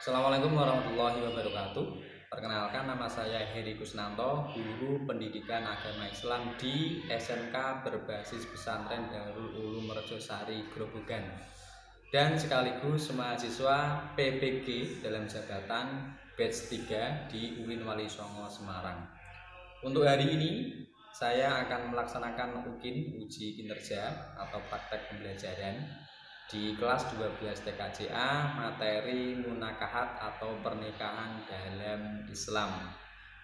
Assalamualaikum warahmatullahi wabarakatuh. Perkenalkan, nama saya Heri Kusnanto, guru pendidikan agama Islam di SMK berbasis pesantren Darul Ulum Merjosari Grobogan, dan sekaligus mahasiswa PPG dalam jabatan batch 3 di UIN Wali Songo Semarang. Untuk hari ini saya akan melaksanakan UKIN, uji kinerja atau praktek pembelajaran di kelas 12 TKJA, materi munakahat atau pernikahan dalam Islam.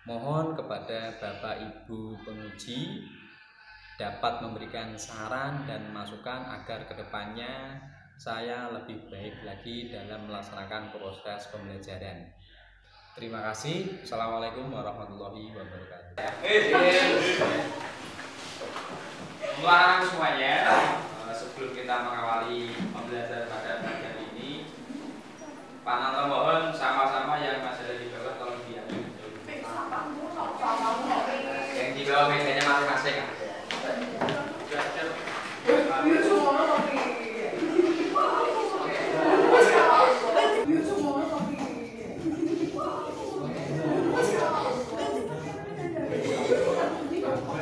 Mohon kepada Bapak Ibu penguji dapat memberikan saran dan masukan agar kedepannya saya lebih baik lagi dalam melaksanakan proses pembelajaran. Terima kasih. Assalamualaikum warahmatullahi wabarakatuh. Ulang semuanya. Sebelum kita mengawali pembelajaran pada bagian ini, Pak Nanto mohon sama-sama yang masih ada di bawah tolong diambil dulu. Yang di bawah mejanya masing-masing.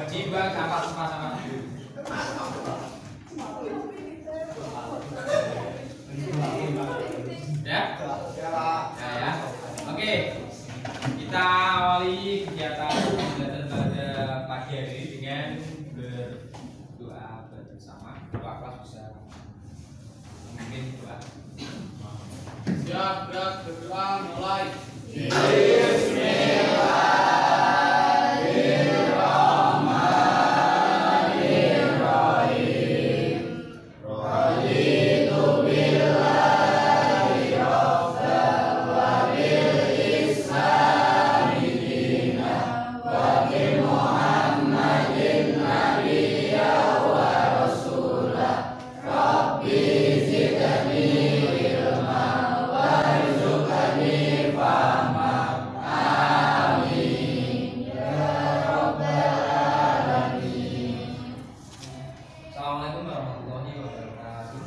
Jimbang sampah sama-sama. Ya. Oke, kita awali kegiatan pembelajaran pada pagi hari ini dengan berdoa bersama. Doa kelas bisa mungkin doa. Siap, gerak, berdoa, mulai. Assalamualaikum warahmatullahi wabarakatuh.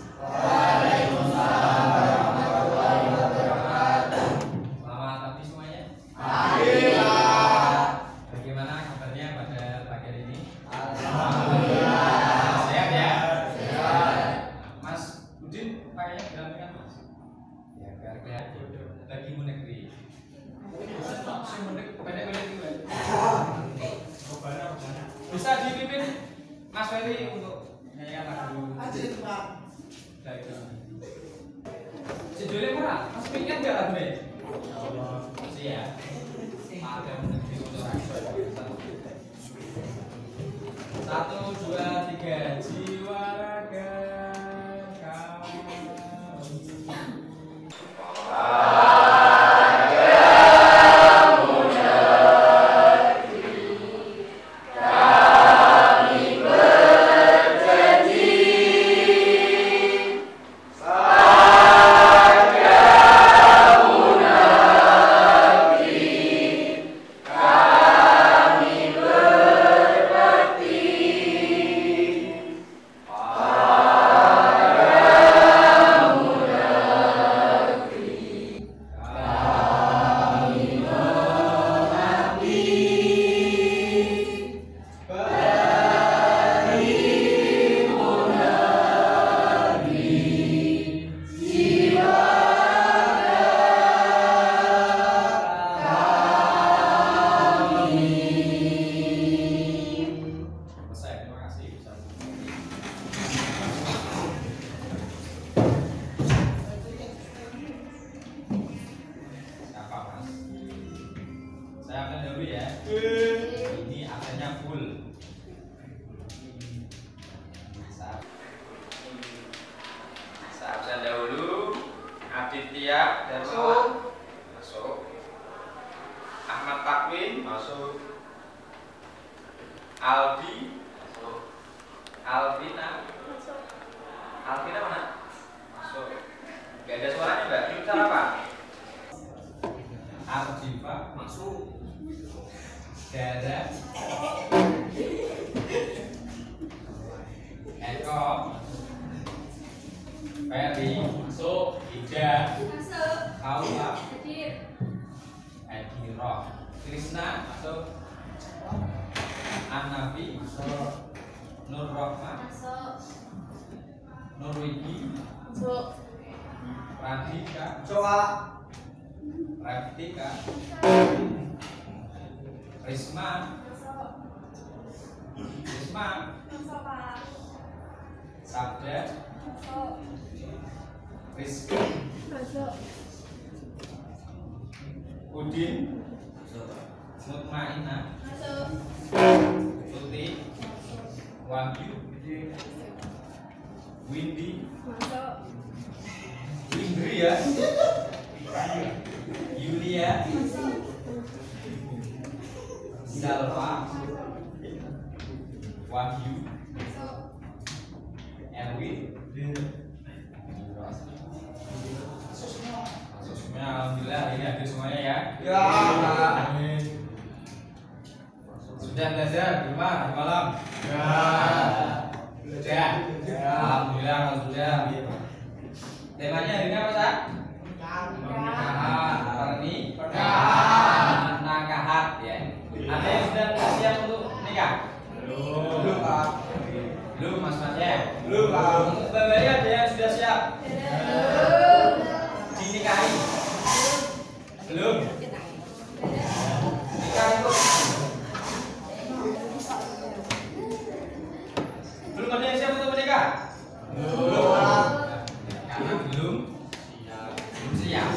Selamat pagi semuanya. Bagaimana kabarnya pada pagi hari ini? Sehat ya? Mas Udin pakainya geramekan Mas? Ya, biar kelihatan lagi mau negeri. Bisa dipimpin Mas Ferry untuk nyanyikan lagu. Judulnya murah, Mas pikir nggak lagu ini? Masih ya? Ada negeri untuk rakyat. 1, 2, 3, jiwa raga kami. Saya akan dulu ya. Ini absennya full. Saya absen dahulu. Aditya Darmawan masuk. Ahmad Takwin masuk. Aldi masuk. Alvina masuk. Alvina mana? Masuk. Gak ada suaranya Mbak. Ini cara apa? Arjifa masuk. Dara, Eko, Ferry masuk. Ida masuk. Kaula Krisna masuk. An-Nafi masuk. Nur Rahma Masuk. Nurwidi Masuk. Radika Coba. Raftika Risma Risma Masuk, Pak. Sabda Masuk. Rizky Masuk. Udin Mutmainah Masuk. Tuti Wahyu Windy Masuk. Windri ya Yulia Salva Wahyu Masuk. Erwin semuanya alhamdulillah ini hadir semuanya ya. Ya. Amin. Sudah belajar di rumah di malam? Ya. Sudah. Alhamdulillah kalau sudah. Temanya hari ini apa, Sa? Pernikahan. Pernikahan ya. Ada yang sudah siap untuk nikah? Belum, Pak. Belum, Mas ya? Belum, Pak. Untuk Mbak Maria ada yang sudah siap dinikahi? Belum. Nikah itu belum ada yang siap untuk menikah? Belum, Pak. Karena belum siap.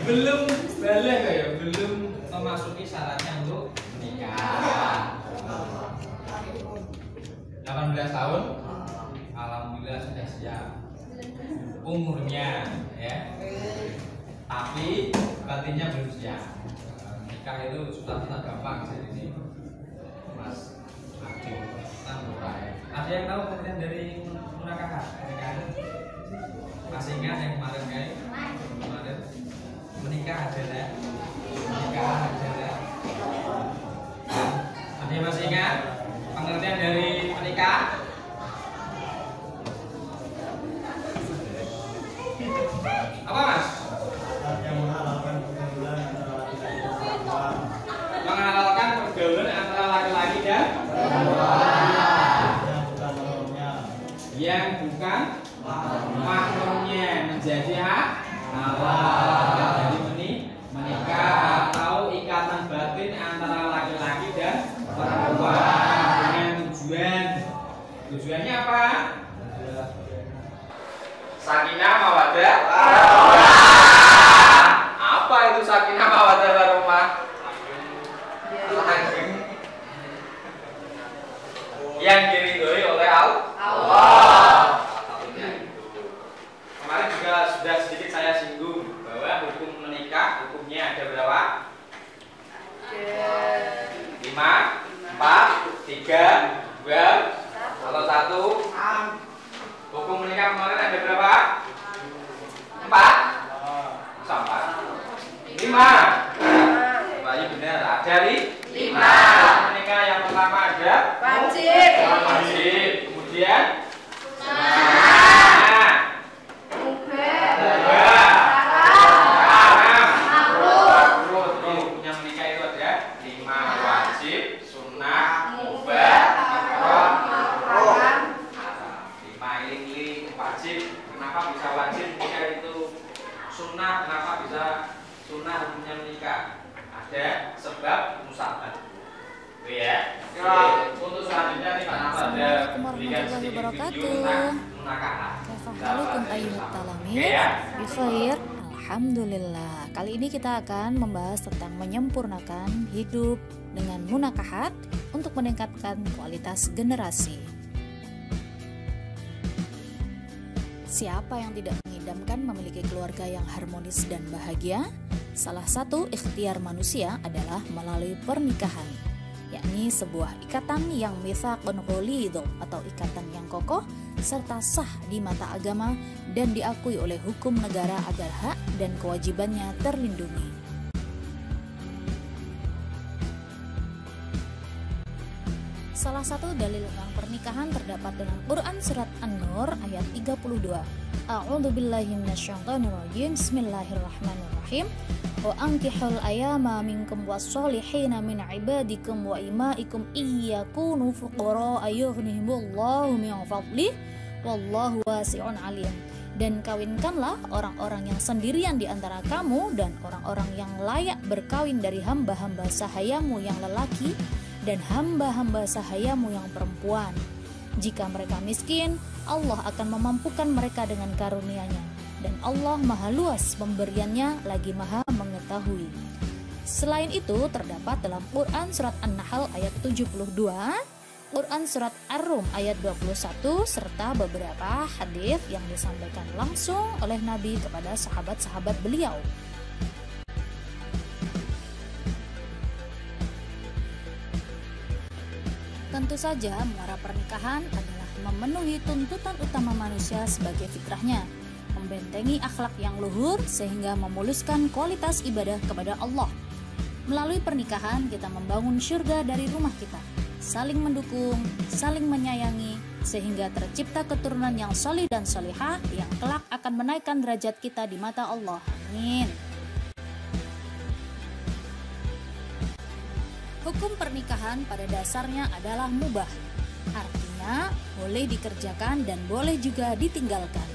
Belum balik ya, belum memasuki syaratnya untuk menikah. 18 tahun, alhamdulillah sudah siap umurnya ya. Tapi batinnya belum siap. Nikah itu susah gampang jadi ini. Mas Adil, ada yang tahu pengertian dari munakaha? Masih ingat yang kemarin guys? Kemarin menikah adalah ada yang masih ingat pengertian dari menikah? Apa Mas? Yang menghalalkan pergaulan antara laki-laki dan perempuan. Menghalalkan pergaulan antara laki-laki dan Yang bukan mahramnya. yang bukan mahramnya menjadi halal. Jadi menikah atau ikatan batin antara laki-laki dan perempuan dengan tujuannya apa? Sakinah mawaddah warahmah. Apa itu sakinah mawaddah warahmah? Langgeng yang diridhoi oleh Allah. Kemarin juga sudah sedikit saya singgung bahwa hukum menikah hukumnya ada berapa? 5, 4, 3, 2, atau 1. Hukum menikah kemarin ada berapa? 4, sampai 5. Bayi benar, ada 5. Menikah yang pertama ada Wajib. wajib, kemudian Assalamualaikum ayyuhat talamis. Bikhair. Alhamdulillah. Kali ini kita akan membahas tentang menyempurnakan hidup dengan munakahat untuk meningkatkan kualitas generasi. Siapa yang tidak mengidamkan memiliki keluarga yang harmonis dan bahagia? Salah satu ikhtiar manusia adalah melalui pernikahan, yakni sebuah ikatan yang mitsaqun ghalidh atau ikatan yang kokoh serta sah di mata agama dan diakui oleh hukum negara agar hak dan kewajibannya terlindungi. Salah satu dalil tentang pernikahan terdapat dalam Quran surat An-Nur ayat 32. A'udzubillahi minasyaitonirrajim. Bismillahirrahmanirrahim. Bismillahirrahmanirrahim. Wa ankihul ayama minkum was-solihina min ibadikum wa imaikum iyakunu fuqara ayughnihimullahu min fadlih wallahu wasi'un alim. Dan kawinkanlah orang-orang yang sendirian di antara kamu dan orang-orang yang layak berkawin dari hamba-hamba sahayamu yang lelaki dan hamba-hamba sahayamu yang perempuan. Jika mereka miskin, Allah akan memampukan mereka dengan karunia-Nya, dan Allah maha luas pemberiannya lagi maha mengetahui. Selain itu terdapat dalam Quran surat An-Nahl ayat 72, Quran surat Ar-Rum ayat 21, serta beberapa hadis yang disampaikan langsung oleh Nabi kepada sahabat-sahabat beliau. Tentu saja muara pernikahan adalah memenuhi tuntutan utama manusia sebagai fitrahnya, membentengi akhlak yang luhur sehingga memuluskan kualitas ibadah kepada Allah. Melalui pernikahan kita membangun syurga dari rumah kita, saling mendukung, saling menyayangi, sehingga tercipta keturunan yang solih dan solihah yang kelak akan menaikkan derajat kita di mata Allah. Amin. Hukum pernikahan pada dasarnya adalah mubah, artinya boleh dikerjakan dan boleh juga ditinggalkan.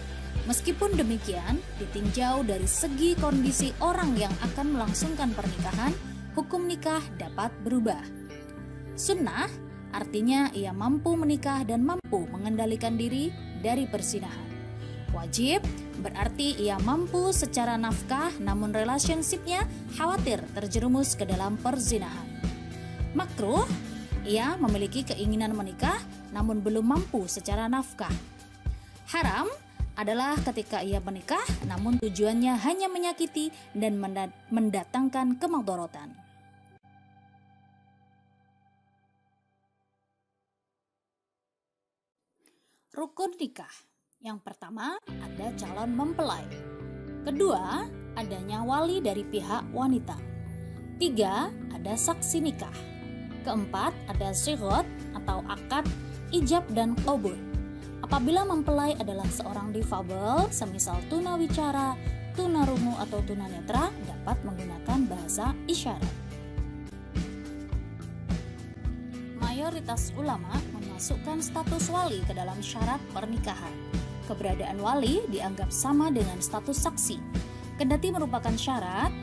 Meskipun demikian, ditinjau dari segi kondisi orang yang akan melangsungkan pernikahan, hukum nikah dapat berubah. Sunnah artinya ia mampu menikah dan mampu mengendalikan diri dari perzinahan. Wajib berarti ia mampu secara nafkah namun relationship-nya khawatir terjerumus ke dalam perzinahan. Makruh, ia memiliki keinginan menikah namun belum mampu secara nafkah. Haram adalah ketika ia menikah namun tujuannya hanya menyakiti dan mendatangkan kemadharatan. Rukun nikah. Yang pertama, ada calon mempelai. Kedua, adanya wali dari pihak wanita. Tiga, ada saksi nikah. Keempat, ada sighot atau akad, ijab dan qabul. Apabila mempelai adalah seorang difabel, semisal tunawicara, tunarungu atau tunanetra, dapat menggunakan bahasa isyarat. Mayoritas ulama memasukkan status wali ke dalam syarat pernikahan. Keberadaan wali dianggap sama dengan status saksi. Kendati merupakan syarat,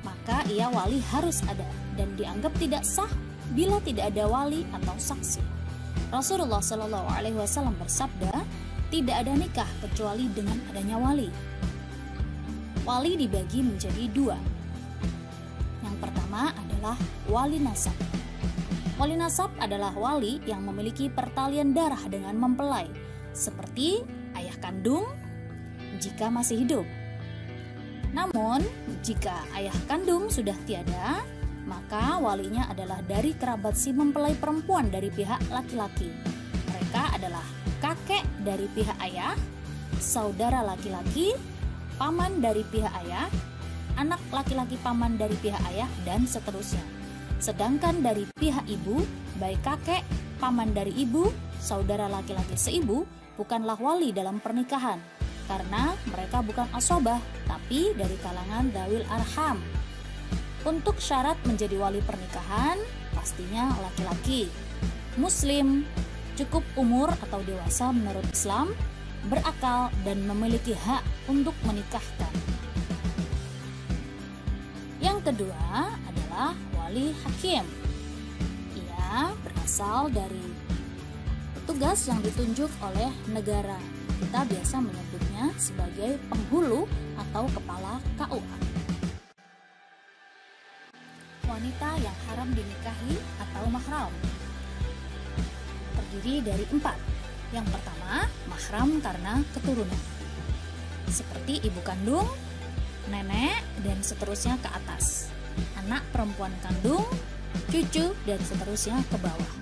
maka ia wali harus ada dan dianggap tidak sah bila tidak ada wali atau saksi. Rasulullah Shallallahu Alaihi Wasallam bersabda, tidak ada nikah kecuali dengan adanya wali. Wali dibagi menjadi dua. Yang pertama adalah wali nasab. Wali nasab adalah wali yang memiliki pertalian darah dengan mempelai, seperti ayah kandung jika masih hidup. Namun, jika ayah kandung sudah tiada, maka walinya adalah dari kerabat si mempelai perempuan dari pihak laki-laki. Mereka adalah kakek dari pihak ayah, saudara laki-laki, paman dari pihak ayah, anak laki-laki paman dari pihak ayah, dan seterusnya. Sedangkan dari pihak ibu, baik kakek, paman dari ibu, saudara laki-laki seibu, bukanlah wali dalam pernikahan, karena mereka bukan asobah, tapi dari kalangan dawil arham. Untuk syarat menjadi wali pernikahan, pastinya laki-laki, muslim, cukup umur atau dewasa menurut Islam, berakal, dan memiliki hak untuk menikahkan. Yang kedua adalah wali hakim. Ia berasal dari petugas yang ditunjuk oleh negara. Kita biasa menyebutnya sebagai penghulu atau kepala KUA. Wanita yang haram dinikahi atau mahram terdiri dari 4. Yang pertama, mahram karena keturunan, seperti ibu kandung, nenek, dan seterusnya ke atas, anak perempuan kandung, cucu, dan seterusnya ke bawah,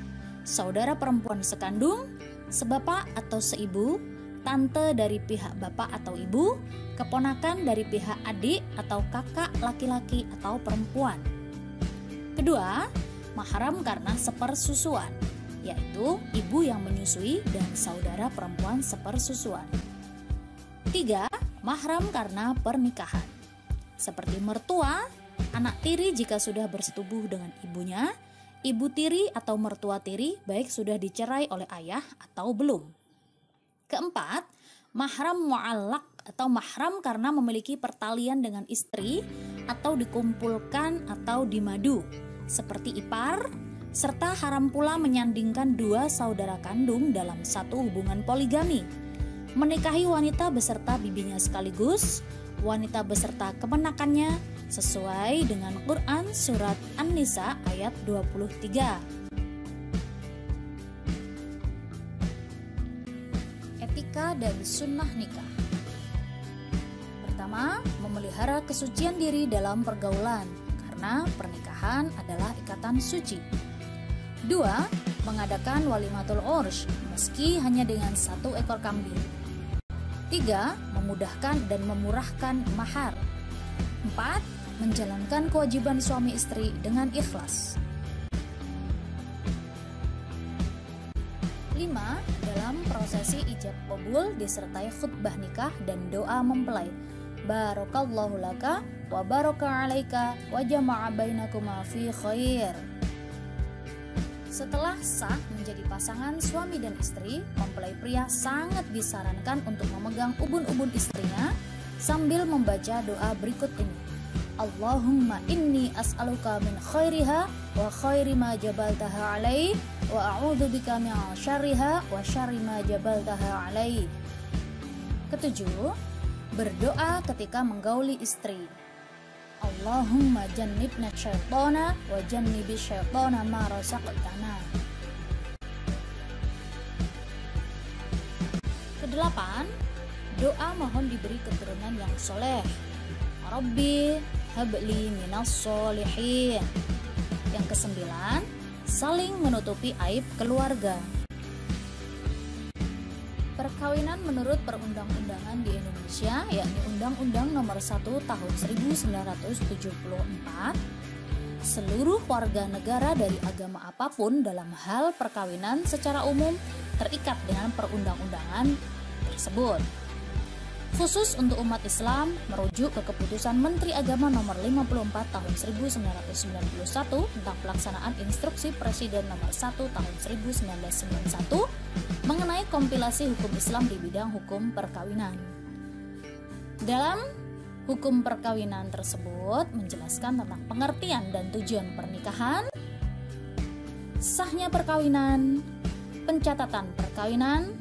saudara perempuan sekandung, sebapak atau seibu, tante dari pihak bapak atau ibu, keponakan dari pihak adik atau kakak laki-laki atau perempuan. Kedua, mahram karena sepersusuan, yaitu ibu yang menyusui dan saudara perempuan sepersusuan. 3. Mahram karena pernikahan. seperti mertua, anak tiri jika sudah bersetubuh dengan ibunya, ibu tiri atau mertua tiri baik sudah dicerai oleh ayah atau belum. Keempat, mahram mu'allaq atau mahram karena memiliki pertalian dengan istri atau dikumpulkan atau dimadu, seperti ipar, serta haram pula menyandingkan dua saudara kandung dalam satu hubungan poligami, menikahi wanita beserta bibinya sekaligus, wanita beserta kemenakannya, sesuai dengan Quran Surat An-Nisa ayat 23. Etika dan sunnah nikah. Pertama, memelihara kesucian diri dalam pergaulan, karena pernikahan adalah ikatan suci. 2. Mengadakan walimatul ursh meski hanya dengan 1 ekor kambing. 3. Memudahkan dan memurahkan mahar. 4. Menjalankan kewajiban suami istri dengan ikhlas. 5. Dalam prosesi ijab qabul disertai khutbah nikah dan doa mempelai. Barakallahu laka wa baraka alaika wa jama'a bainakuma fi khair. Setelah sah menjadi pasangan suami dan istri, mempelai pria sangat disarankan untuk memegang ubun-ubun istrinya sambil membaca doa berikut ini. Allahumma inni as'aluka min khairiha wa khairi ma jabaltaha alaih wa a'udzubika min syarriha wa syarri ma jabaltaha alaih. Ketujuh, berdoa ketika menggauli istri. Allahumma jannibna syaitana wa jannibi syaitana ma razaqtana. Kedelapan, doa mohon diberi keturunan yang soleh. Rabbi habli minas solihin. Yang kesembilan, saling menutupi aib keluarga. Perkawinan menurut perundang-undangan di Indonesia, yakni Undang-Undang Nomor 1 Tahun 1974, seluruh warga negara dari agama apapun dalam hal perkawinan secara umum terikat dengan perundang-undangan tersebut. Khusus untuk umat Islam, merujuk ke keputusan Menteri Agama Nomor 54 Tahun 1991 tentang pelaksanaan Instruksi Presiden Nomor 1 Tahun 1991 mengenai kompilasi hukum Islam di bidang hukum perkawinan. Dalam hukum perkawinan tersebut menjelaskan tentang pengertian dan tujuan pernikahan, sahnya perkawinan, pencatatan perkawinan,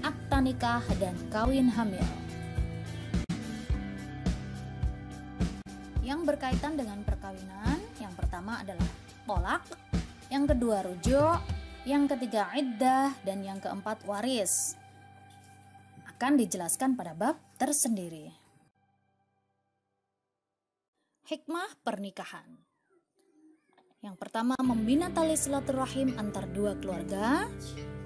akta nikah, dan kawin hamil. Yang berkaitan dengan perkawinan, yang pertama adalah tolak, yang kedua rujuk, yang ketiga iddah, dan yang keempat waris. Akan dijelaskan pada bab tersendiri. Hikmah pernikahan. Yang pertama, membina tali silaturahim antar dua keluarga.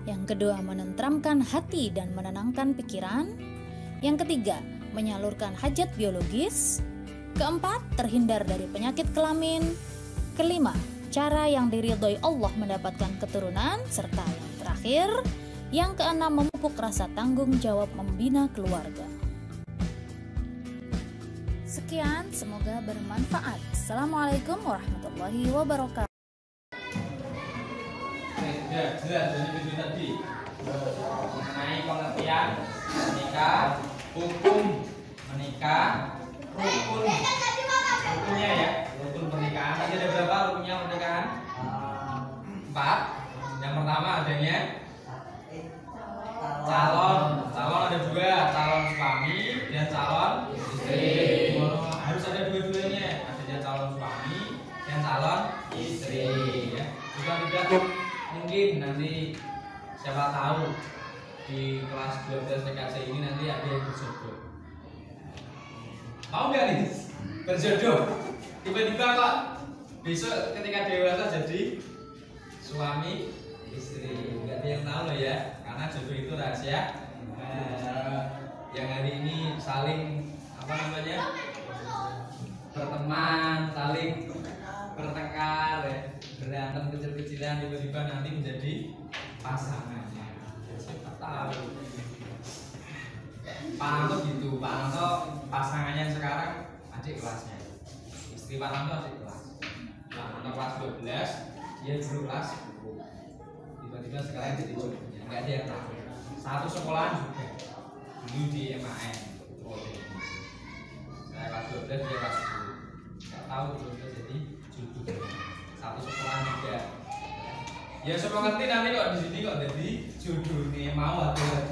Yang kedua, menenteramkan hati dan menenangkan pikiran. Yang ketiga, menyalurkan hajat biologis. Keempat, terhindar dari penyakit kelamin. Kelima, cara yang diridhoi Allah mendapatkan keturunan. Serta yang terakhir, yang keenam, memupuk rasa tanggung jawab membina keluarga. Sekian, semoga bermanfaat. Assalamualaikum warahmatullahi wabarakatuh. Sudah jelas dari video tadi mengenai pengertian menikah, hukum menikah, rukunnya ya, rukun pernikahan. Tadi ada berapa rukunnya pernikahan? 4. Yang pertama adanya calon ada 2, calon suami dan calon istri. Harus ada dua-duanya, adanya calon suami dan calon istri ya. Bukan tidak mungkin nanti siapa tahu di kelas 12 TKC ini nanti ada yang berjodoh. Mau nggak nih berjodoh? Tiba-tiba kok besok ketika dewasa jadi suami istri. Nggak ada yang tahu loh ya, karena jodoh itu rahasia. Yang hari ini saling berteman, saling bertengkar, ya, berantem kecil-kecilan, tiba-tiba nanti menjadi pasangannya. Siapa tahu? Pak Anto gitu, Pak Anto pasangannya sekarang adik kelasnya. Istri Pak Ranto adik kelas. Pak Ranto kelas 12, dia dulu kelas 10. Tiba-tiba sekarang jadi jodohnya, nggak ada yang tahu. Satu sekolahan juga, dulu di MAN. Saya kelas 12, dia kelas 10. Nggak tahu tiba-tiba jadi jodohnya. Satu sekolahan juga. Ya semua ngerti nanti kok di sini kok jadi jodohnya mau aturan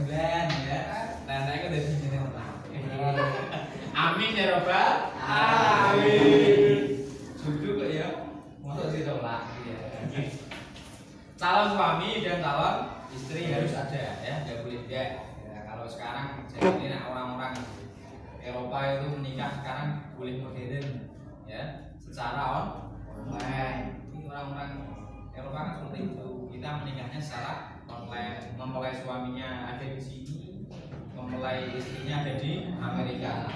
ya. Nanti kok jadi gini orang. Amin ya robbal alamin. Jodoh kok ya, masuk ditolak ya. Calon suami dan calon istri harus ada ya, nggak boleh enggak. Ya, kalau sekarang jadi orang-orang Eropa itu menikah sekarang boleh modern ya, secara online. Ini orang-orang Eropa kan seperti itu. Kita menikahnya secara online, mempelai suaminya ada di sini, mempelai istrinya ada di Amerika.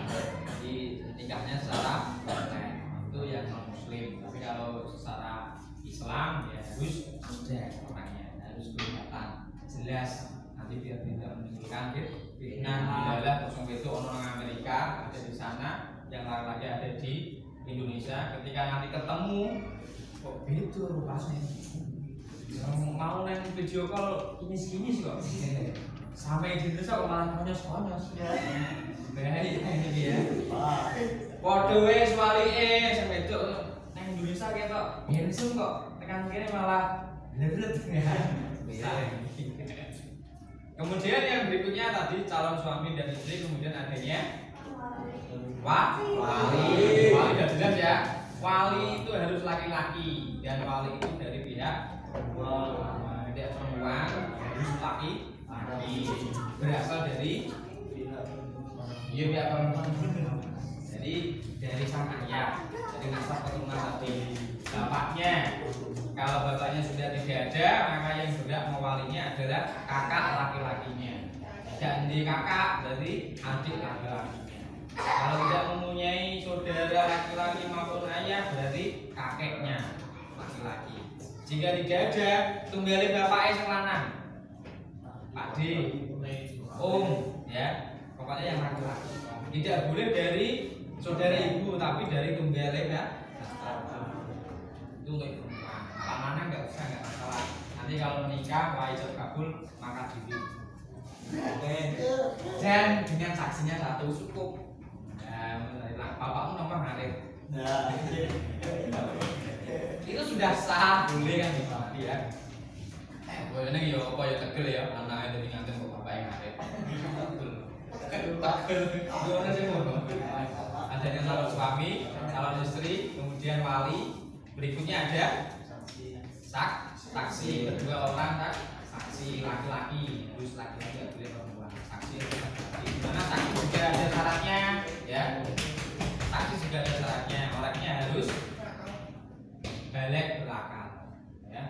Jadi nikahnya secara online. Itu yang non muslim. Tapi kalau secara Islam ya harus ada orangnya, harus kelihatan jelas. Nanti biar tidak menimbulkan fitnah. Bila kosong itu orang Amerika ada di sana, yang laki-laki ada di Indonesia. Ketika nanti ketemu, kok beda rupanya. Mau neng video call ini segini sih kok. Sampai di Indonesia kok malah konyos-konyos. Bahaya ini dia. Podo wis walike sampe itu nang Indonesia ketok handsome kok. Tekan kene malah bleret. Kemudian yang berikutnya tadi calon suami dan istri, kemudian adanya wali. Wali sudah jelas ya. Wali itu harus laki-laki dan wali itu dari pihak tidak perempuan, harus laki-laki, berasal dari pihak perempuan. Jadi dari sang ayah, dari nasab keturunan tadi. Bapaknya, kalau bapaknya sudah tidak ada, maka yang berhak mewalinya adalah kakak laki-lakinya. Dan di kakak berarti adik laki-lakinya. Kalau tidak mempunyai saudara laki-laki maupun ayah, berarti kakeknya laki-laki. Jika tidak ada, tunggalin bapaknya yang lanang, pakde, ya, pokoknya yang laki-laki. Tidak boleh dari saudara ibu, tapi dari tunggalin ya. Itu untuk perempuan. Kalau mana nggak usah, nggak masalah. Nanti kalau menikah, wajib kabul, maka diri. Oke. Dan dengan saksinya satu cukup. Bapakmu nomor ngalir. Itu sudah sah, boleh kan dipakai ya. Ini ya apa ya tegel ya, anak itu ngantin kok bapak yang ngalir. Gimana sih mau? Adanya calon suami, calon istri, kemudian wali. Berikutnya ada saksi, kedua orang saksi laki-laki, terus laki-laki nggak boleh perempuan. Saksi laki-laki. Dimana saksi juga ada syaratnya, ya. Saksi juga ada syaratnya, orangnya harus balik berakal, ya.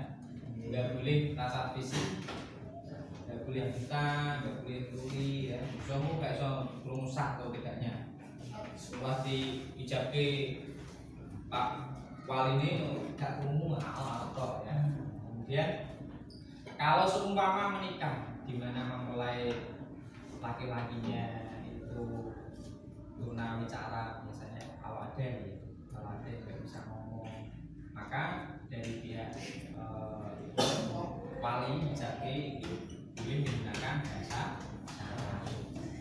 Nggak boleh rasa fisik, nggak boleh buta, nggak boleh tuli, ya. Kamu kayak so rusak atau tidaknya. Setelah diijabke Pak Wali ini gak umum atau ya. Kemudian kalau seumpama menikah di mana mempelai laki-lakinya itu tunawicara biasanya, kalau ada nggak bisa ngomong, maka dari pihak wali jaki boleh menggunakan bahasa Arab.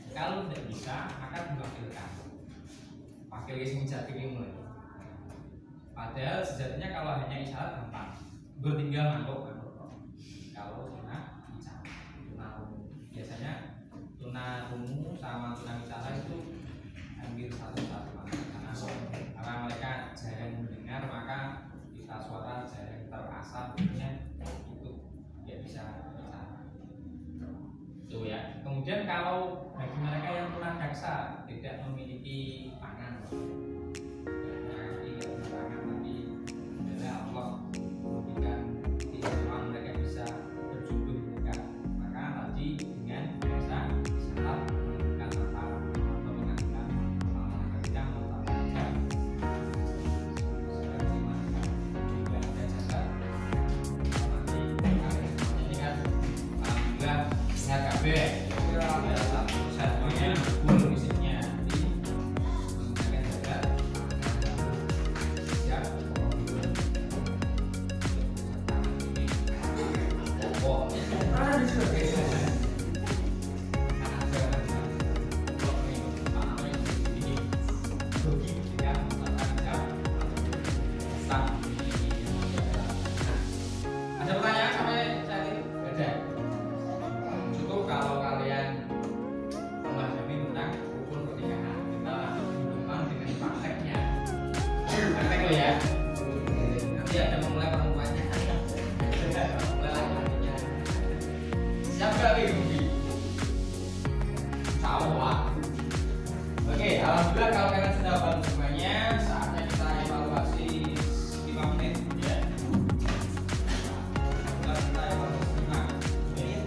Kalau tidak bisa, maka diwakilkan. Wakil sing jaki mulai. Padahal sejatinya kalau hanya isyarat gampang, bertinggal mantuk. Kalau tuna bicara, biasanya tuna rungu sama tuna bicara itu hampir satu-satu, karena mereka jarang mendengar, maka kita suara jarang terasa, bunyinya itu ya bisa bicara. Itu ya. Kemudian kalau bagi mereka yang tuna daksa tidak memiliki pangan, Allah memberikan keistimewaan mereka bisa berjodoh dekat, maka tadi dengan biasa salah menentukan antara atau mengajukan kerja atau kerja juga ada jasa. Nanti ini kan alhamdulillah sehat kabeh. di sini guys. Ada pertanyaan sampai saat ini? Ada. Cukup kalau kalian memahami tentang rukun pernikahan. Kita langsung dengan prakteknya. Praktek lo ya. Nanti ada memulai perempuannya. Mulai laki-lakinya. Siap gak nih Ruby? Insya. Oke, alhamdulillah kalau kalian sudah paham semuanya, saatnya kita evaluasi 5 menit ya. Kita evaluasi 5 menit.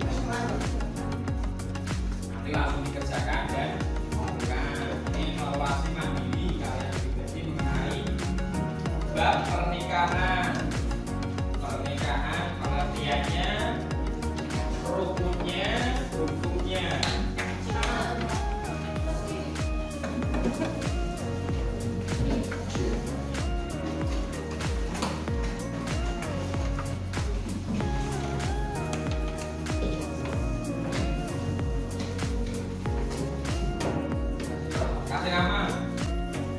Nanti langsung dikerjakan dan bukan ini evaluasi mandiri kalian pribadi mengenai bab pernikahan. Pernikahan pengertiannya, rukunnya, hukumnya. Kasih nama.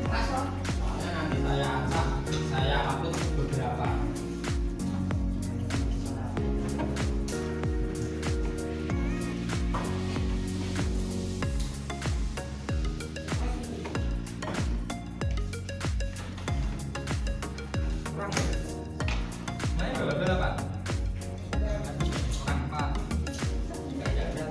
Soalnya nanti saya upload beberapa. Kurang. Mana berapa? Kurang 4. Enggak ada.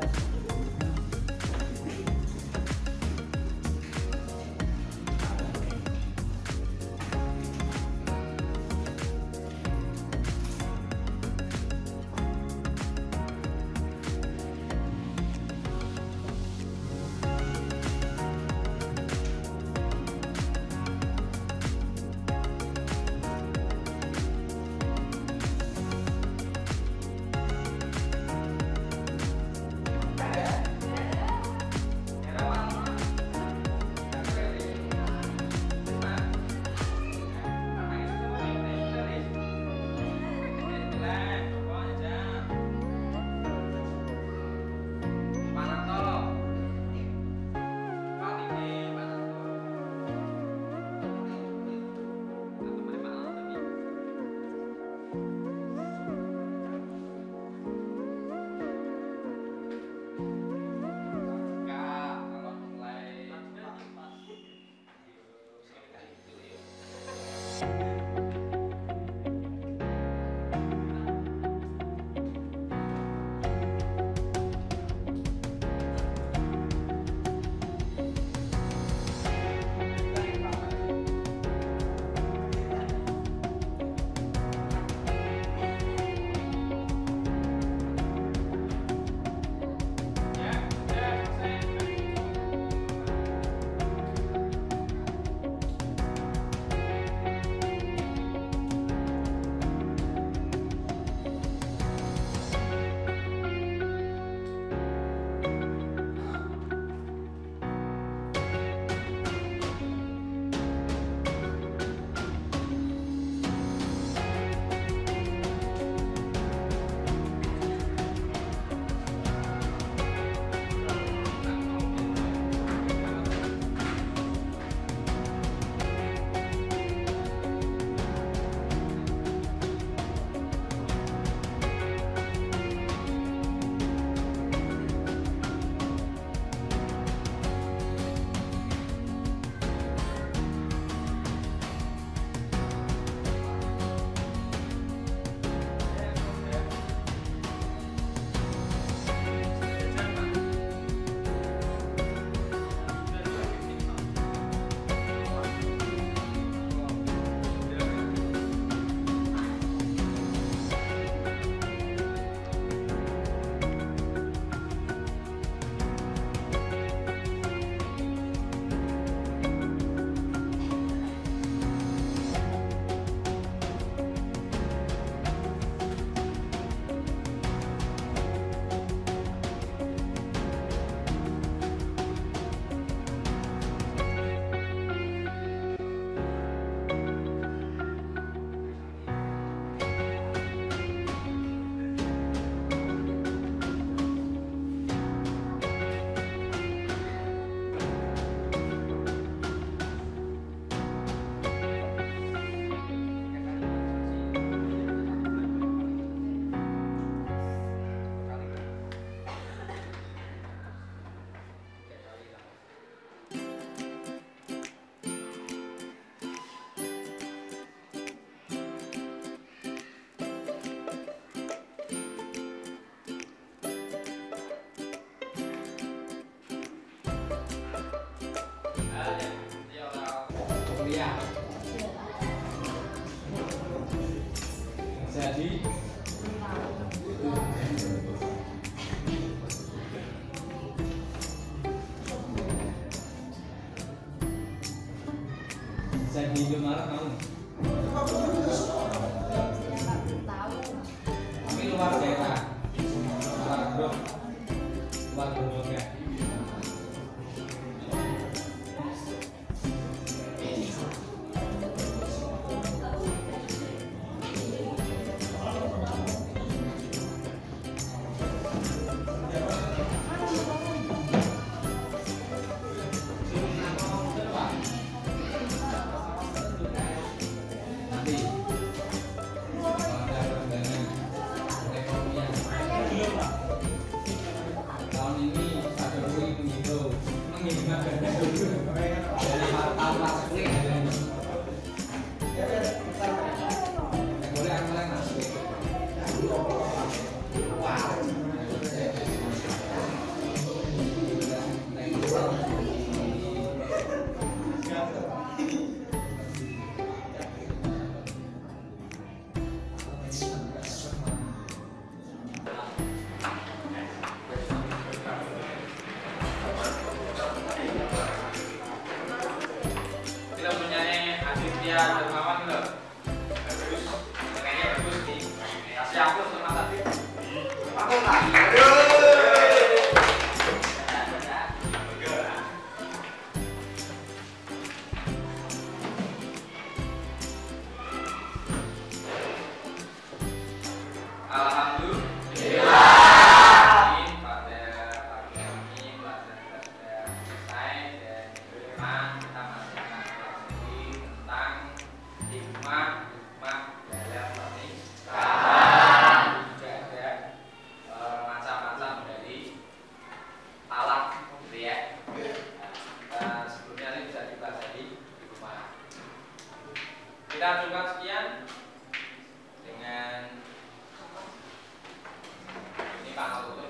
Jadi di Indomaret mau kami luar daerah, luar grup, luar grup ya. Dermawan loh, bagus, kayaknya bagus nih. Kasih aku sama tadi. Aku lagi. Kita coba sekian dengan ini panel tutup.